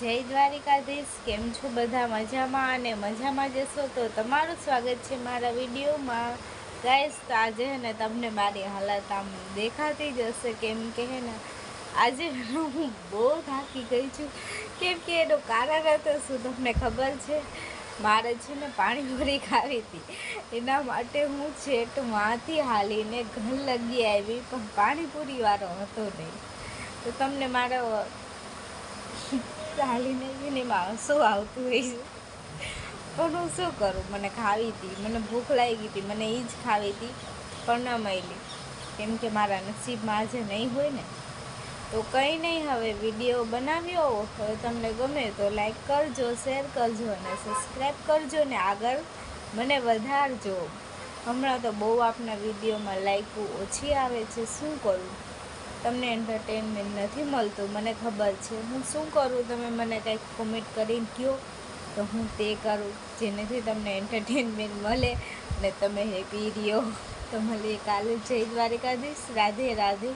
જય દ્વારિકાધીશ। કેમ છો બધા? મજામાં અને મજામાં જશો તો તમારું સ્વાગત છે મારા વિડીયોમાં। ગાઈસ, તો આજે હે ને તમને મારી હાલત આમ દેખાતી જ હશે, કેમ કે હે ને આજે હું બહુ થાકી ગઈ છું। કેમ કે એનું કારણ હતું શું તમને ખબર છે? મારે છે ને પાણીપુરી ખાવી હતી, એના માટે હું છેટ વાંથી હાલીને ઘર લગી આવી, પણ પાણીપુરી વાળો હતો નહીં। તો તમને મારો ચાલીને એમાં શું આવતું હોય છે, પણ હું શું કરું? મને ખાવી હતી, મને ભૂખ લાગી હતી, મને એ જ ખાવી હતી, પણ ન મળી, કેમ કે મારા નસીબમાં આજે નહીં હોય ને। તો કંઈ નહીં, હવે વિડીયો બનાવ્યો, હવે તમને ગમે તો લાઈક કરજો, શેર કરજો અને સબસ્ક્રાઈબ કરજો ને આગળ મને વધારજો। હમણાં તો બહુ આપના વિડીયોમાં લાઈકો ઓછી આવે છે, શું કરું? તમને એન્ટરટેનમેન્ટ નથી મળતું, મને ખબર છે। હું શું કરું? તમે મને કંઈક કોમેન્ટ કરીને કહો તો હું તે કરું, જેનાથી તમને એન્ટરટેનમેન્ટ મળે અને તમે હેપી રહ્યો। તો મળીએ કાલે। જય દ્વારિકાધીશ। રાધે રાધે।